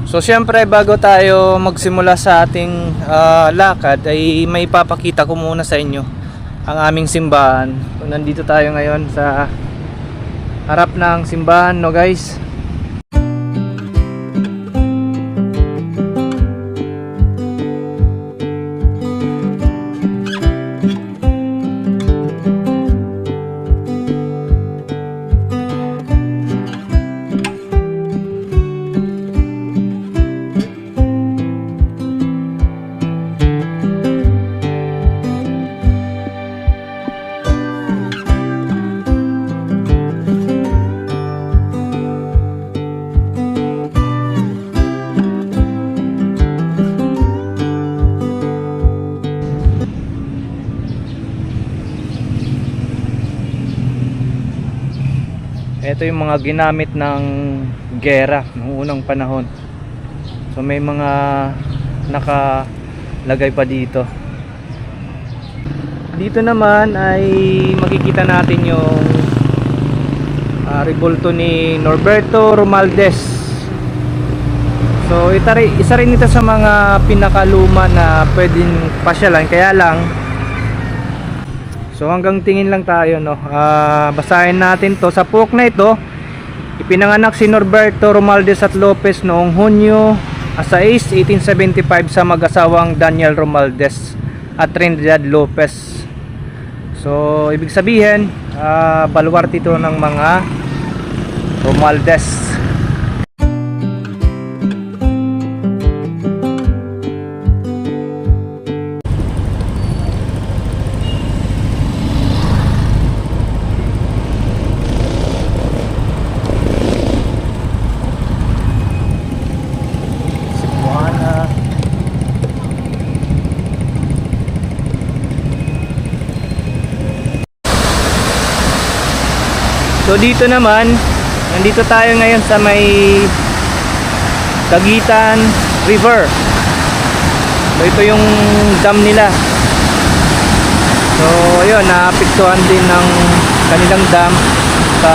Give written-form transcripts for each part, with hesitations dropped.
So syempre bago tayo magsimula sa ating lakad ay may ipapakita ko muna sa inyo ang aming simbahan. So, nandito tayo ngayon sa harap ng simbahan, no guys. Ito yung mga ginamit ng gera noong unang panahon. So may mga nakalagay pa dito. Dito naman ay makikita natin yung rebulto ni Norberto Romualdez. So isa rin ito sa mga pinakaluma na pwedeng pasyalan. Kaya lang, so hanggang tingin lang tayo, no. Basahin natin to. Sa pook na ito, ipinanganak si Norberto Romualdez at Lopez noong Hunyo 6, 1875 sa mag-asawang Daniel Romualdez at Trinidad Lopez. So ibig sabihin, baluarte ito ng mga Romualdez. So dito naman, nandito tayo ngayon sa may Daguitan River. So ito yung dam nila. So ayun, naapektuhan din ng kanilang dam sa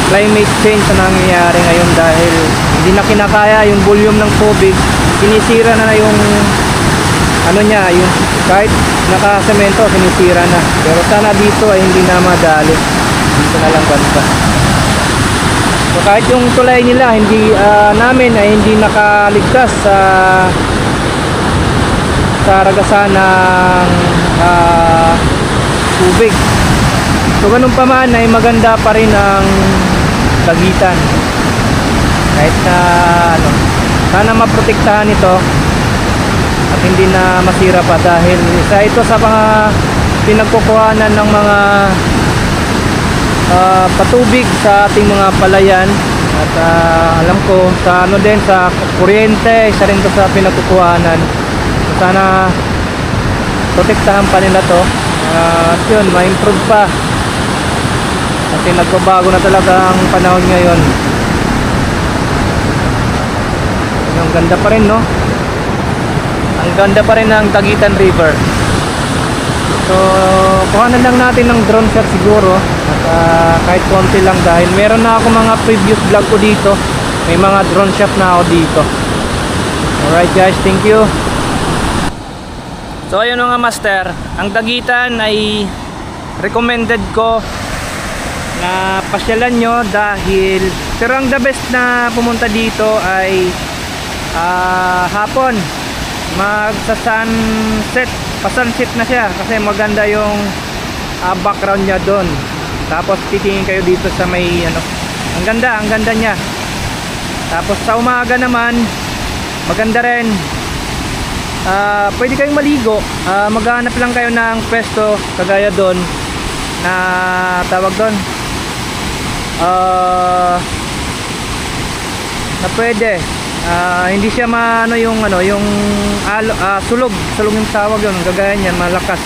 climate change na nangyayari ngayon dahil hindi na kinakaya yung volume ng tubig. Sinisira na yung ano niya, yung kahit nakasemento sinisira na. Pero sana dito ay hindi na madali. Dito na lang banda. So kahit yung tulay nila hindi namin ay hindi nakaligtas sa ragasan ng tubig. So ganun pa man ay maganda pa rin ang Daguitan. Kahit na sana maprotektahan ito at hindi na masira pa dahil isa ito sa mga pinagkukuhanan ng mga patubig sa ating mga palayan at alam ko sa din sa kuryente, isa rin to sa pinagkukuhanan. So, sana protektahan pa nila to at yun, ma-improve pa kasi nagbabago na talaga ang panahon ngayon. Ang ganda pa rin, no? Ang ganda pa rin ng Daguitan River. So kuhanan lang natin ng drone shot siguro at kahit konti lang dahil meron na ako mga previous vlog ko dito. May mga drone shot na ako dito. Alright guys, thank you. So ayun mga master, ang Daguitan ay recommended ko na pasyalan nyo dahil pero ang the best na pumunta dito ay hapon magsa sunset, pa-sunset na siya kasi maganda yung background niya doon. Tapos titingin kayo dito sa may ang ganda niya. Tapos sa umaga naman maganda rin. Pwede kayong maligo. Maghanap lang kayo ng pwesto kagaya doon na tawag doon na pwede. Hindi siya yung sulog yung tawag yun, gagaya niyan, malakas.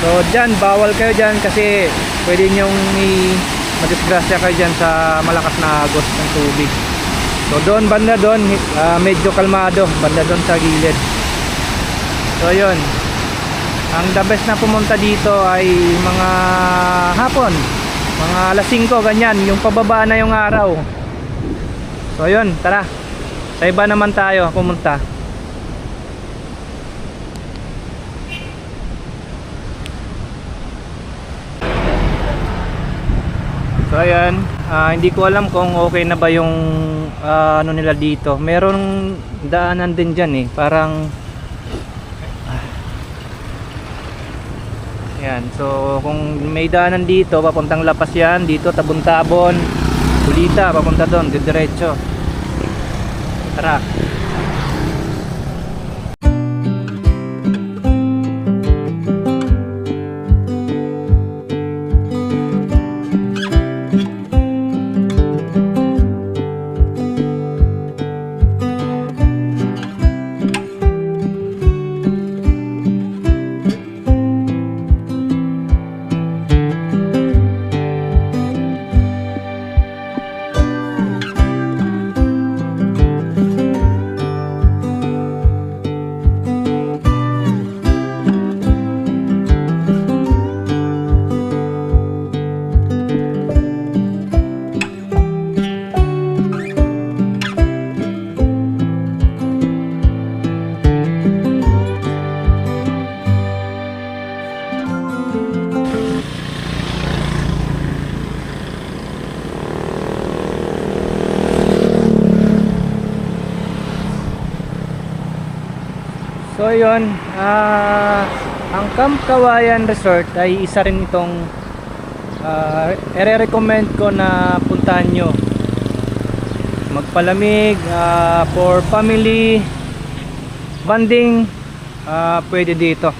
So dyan, bawal kayo dyan kasi pwede nyong madisgrasya kayo dyan sa malakas na agos ng tubig. So doon, banda doon, medyo kalmado, banda doon sa gilid. So yun, ang the best na pumunta dito ay mga hapon, mga alas 5 ganyan, yung pababa na yung araw. So yun, tara. Sa iba naman tayo pumunta. So ayan, hindi ko alam kung okay na ba yung ano nila dito. Merong daanan din dyan eh, parang ayan, so kung may daanan dito papuntang Lapas yan, dito Tabon-Tabon, Kulita, papunta doon, diretso. Tara. So yun, ang Camp Kawayan Resort ay isa rin itong i-recommend ko na puntahan nyo. Magpalamig, for family bonding, pwede dito.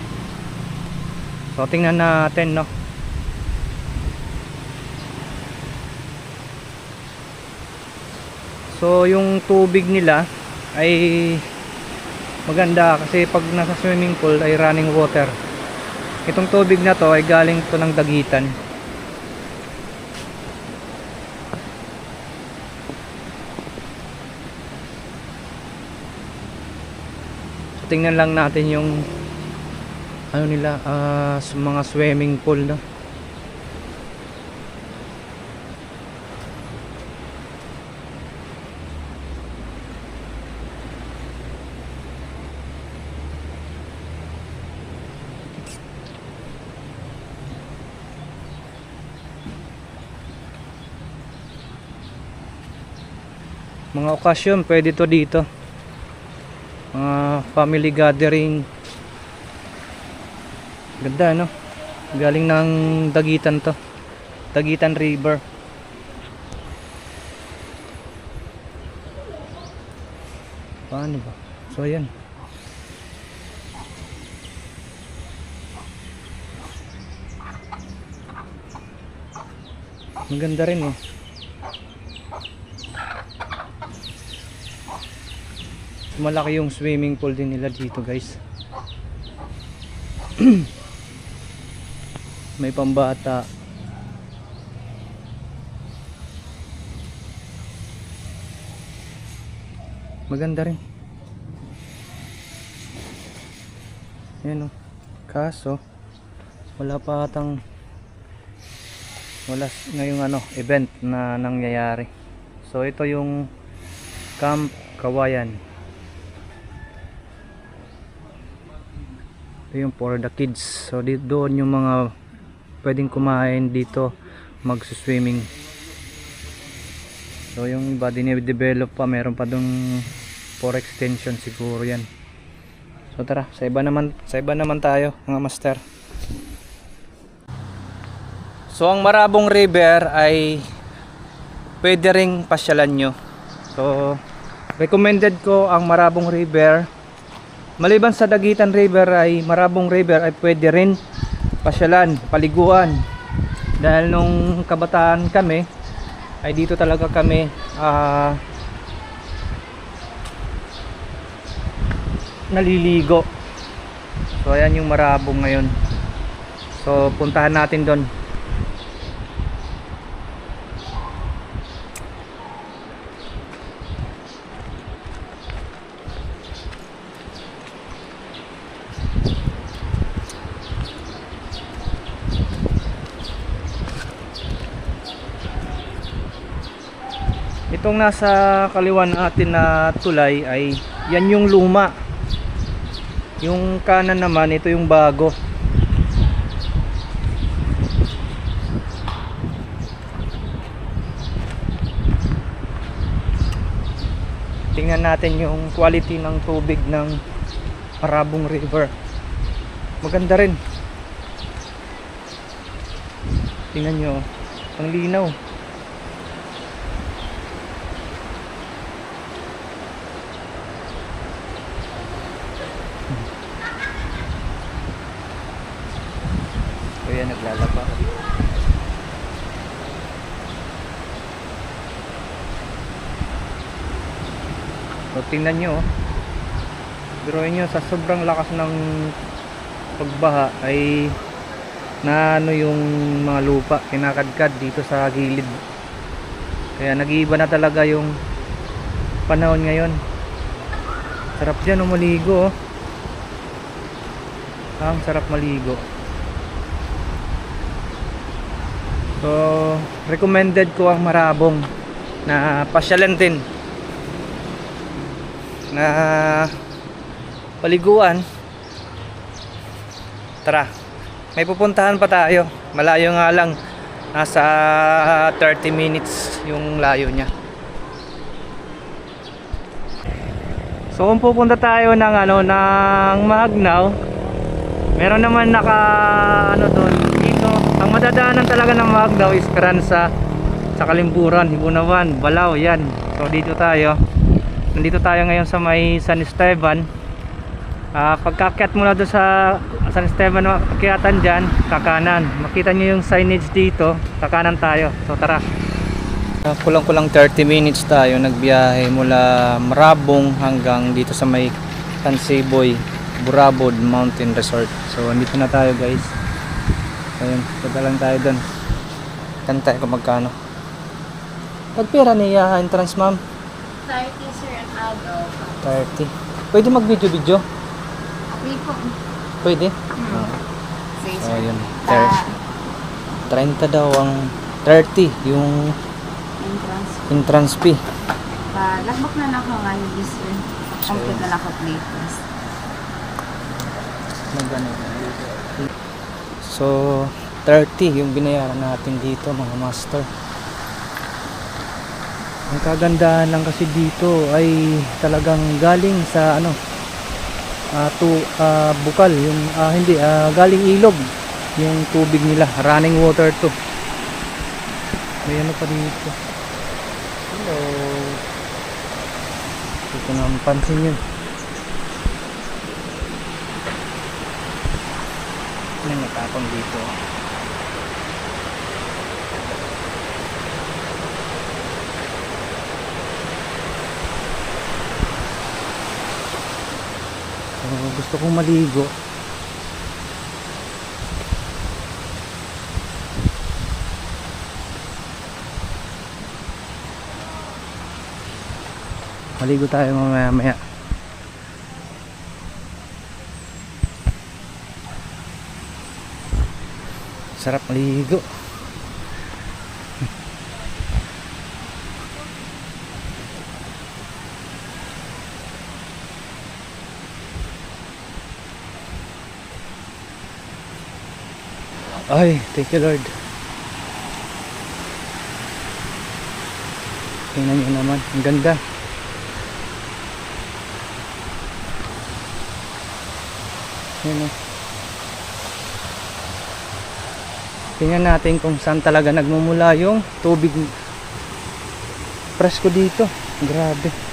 So tingnan natin, no. So yung tubig nila ay maganda kasi pag nasa swimming pool ay running water. Itong tubig na to ay galing to ng dagitan. So, tingnan lang natin yung ano nila, mga swimming pool, no. Mga okasyon pwede to dito, mga family gathering. Ganda, no? Galing ng dagitan to, Dagitan River. Paano ba? So ayan, maganda rin eh. Malaki yung swimming pool din nila dito, guys. May pambata. Maganda rin. Ayan, oh. Kaso wala pa atang ngayong event na nangyayari. So ito yung Camp Kawayan. Ito yung for the kids. So doon yung mga pwedeng kumain dito, mag-swimming. So yung iba dine-develop pa, meron pa doon for extension siguro yan. So tara, sa iba naman tayo, mga master. So ang Marabong River ay pwede ring pasyalan nyo. So recommended ko ang Marabong River. Maliban sa Dagitan River ay Marabong River ay pwede rin pasyalan, paliguan. Dahil nung kabataan kami ay dito talaga kami naliligo. So ayan yung Marabong ngayon. So puntahan natin doon. Itong nasa kaliwa natin na tulay ay yan yung luma. Yung kanan naman, ito yung bago. Tingnan natin yung quality ng tubig ng Marabong River. Maganda rin. Tingnan nyo, ang linaw. Kaya naglalaba. So, tingnan nyo, biruin nyo, sa sobrang lakas ng pagbaha ay naano yung mga lupa, kinakadkad dito sa gilid. Kaya nag-iiba na talaga yung panahon ngayon. Sarap dyan maligo, oh. Ang sarap maligo. So recommended ko ang Marabong na pasyalan din, na paliguan. Tara, may pupuntahan pa tayo. Malayo nga lang, nasa 30 minutes yung layo niya. So kung pupunta tayo ng ng Magnaw, meron naman doon dito. Ang madadaanan talaga ng Magnaw is Carranza, sa Kalimpuran, Hibunawan, Balao, yan. So dito tayo. Nandito tayo ngayon sa may San Esteban. Pagkakyat muna doon sa San Esteban, akyatan dyan, kakanan. Makita nyo yung signage dito, kakanan tayo. So tara. Kulang-kulang 30 minutes tayo nagbiyahe mula Marabong hanggang dito sa may Tanseboy, Burabod Mountain Resort. So andito na tayo, guys. Ayun, punta lang tayo doon. Tantay kung magkano. Pagpira niya entrance, ma'am? 30 sir ang adult. 30. Pwede mag-video-video? Okay po. Pwede? Sige So, sir. yun. 30 daw ang 30 yung Entrance. entrance fee. Lagbak na lang ako ngayon sir. Complete na lang ako playlist. Magkano? So 30 yung binayaran natin dito, mga master. Ang kagandahan lang kasi dito ay talagang galing sa bukal yung galing ilog yung tubig nila, running water to. May pa dito. Hello. Dito na pansin yun. May natapon dito. Gusto kong maligo. Maligo tayo mamaya-maya. Sarap maligo. Ay, thank you Lord. Tingnan nyo naman, ang ganda. Ayan o. Tingnan natin kung saan talaga nagmumula yung tubig. Presko dito, grabe.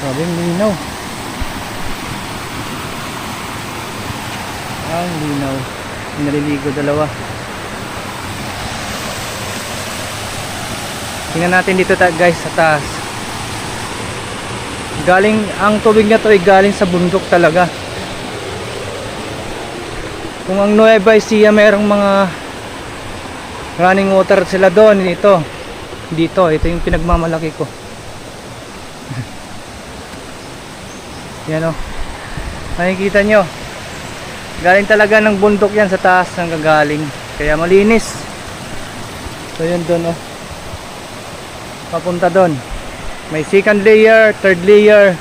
Grabe ang linaw. Ang linaw. Naliligo dalawa. Tingnan natin dito guys sa taas. Ang tubig na to ay galing sa bundok talaga. Kung ang Nueva Ecija merong mga running water sila doon, ito dito. Ito yung pinagmamalaki ko. Yan o. Nakikita nyo. Galing talaga ng bundok yan sa taas ng gagaling. Kaya malinis. So yun dun o. Papunta dun. May second layer, third layer.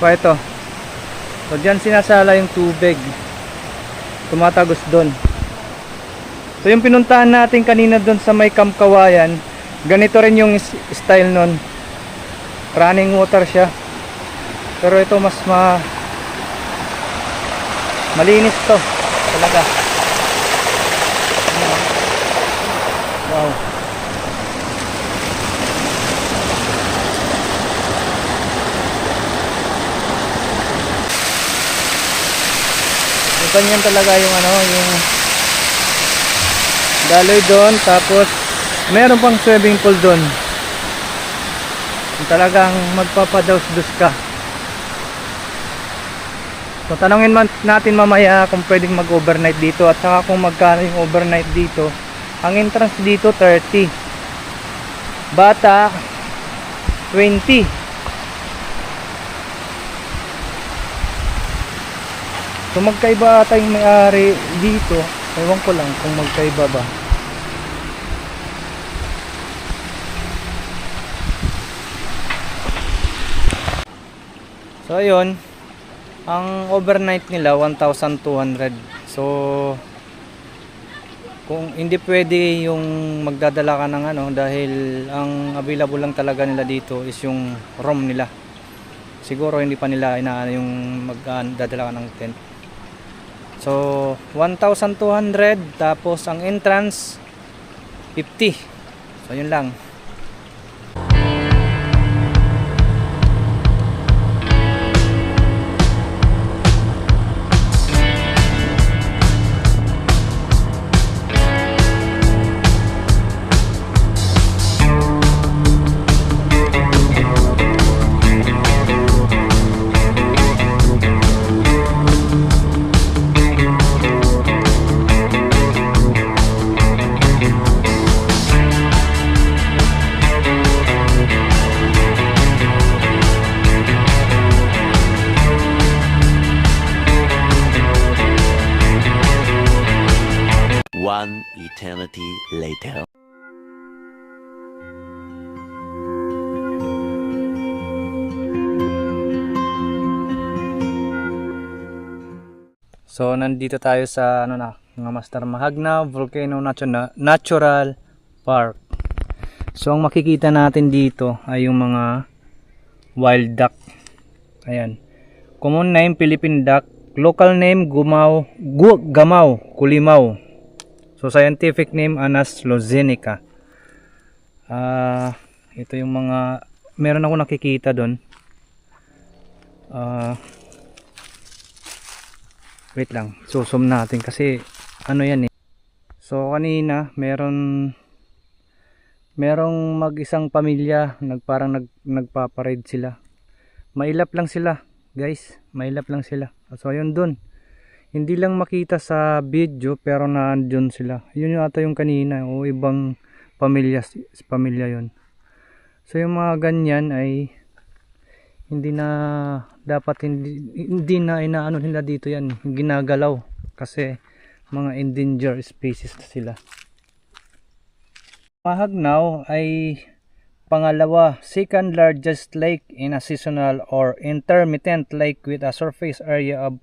Pa ito. So dyan sinasala yung tubig. Tumatagos dun. So yung pinuntahan natin kanina dun sa may Camp Kawayan, ganito rin yung style nun. Running water siya. Pero ito mas malinis to talaga. Wow. Ganyan talaga yung yung daloy doon, tapos meron pang swimming pool doon. Talagang magpapadaus-dus ka. So tanongin natin mamaya kung pwedeng mag-overnight dito at saka kung magkano yung overnight dito. Ang entrance dito 30. Bata 20. So magkaiba ata yung may-ari dito. Ewan ko lang kung magkaiba ba. So ayun, ang overnight nila 1,200. So kung hindi pwede yung magdadala ka ng dahil ang available lang talaga nila dito is yung room nila. Siguro hindi pa nila inaano yung magdadala ka ng tent. So 1,200, tapos ang entrance 50. So yun lang. One eternity later. So nandito tayo sa mga Master Mahagna Volcano Natural Park. So ang makikita natin dito ay yung mga wild duck. Ayan. Common name Philippine duck, local name Gamaw Kulimaw. So scientific name Anas lozenica. Ito yung mga meron ako nakikita doon. Wait lang, susum natin kasi yan eh. So kanina merong mag-isang pamilya nagpaparade sila. Mailap lang sila, guys. Mailap lang sila. So ayun doon. Hindi lang makita sa video pero naandun sila. Yun yung ata yung kanina o ibang pamilya yun. So yung mga ganyan ay hindi na inaano nila dito yan, ginagalaw kasi mga endangered species na sila. Mahagnaw ay pangalawa, second largest lake in a seasonal or intermittent lake with a surface area of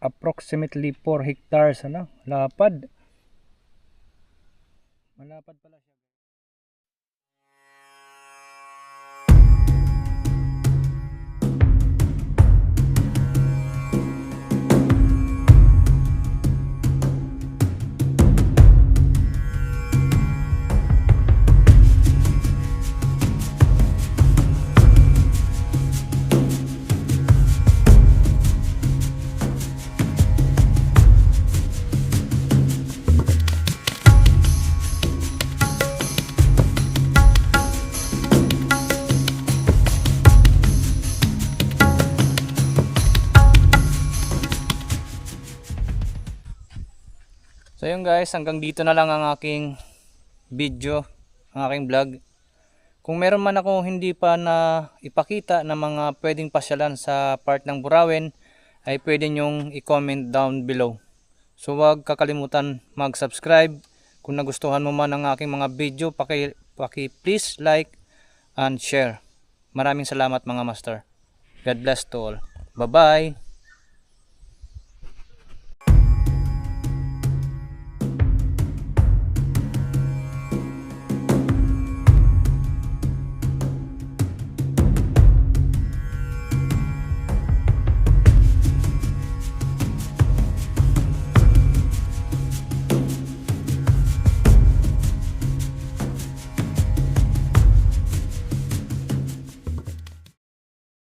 approximately 4 hectares. Lapad. Malapad pala siya. So yun guys, hanggang dito na lang ang aking video. ang aking vlog. Kung meron man ako hindi pa na ipakita na mga pwedeng pasyalan sa part ng Burauen, ay pwede nyong i-comment down below. So huwag kakalimutan mag-subscribe. Kung nagustuhan mo man ang aking mga video, please like and share. Maraming salamat mga master. God bless to all. Bye bye.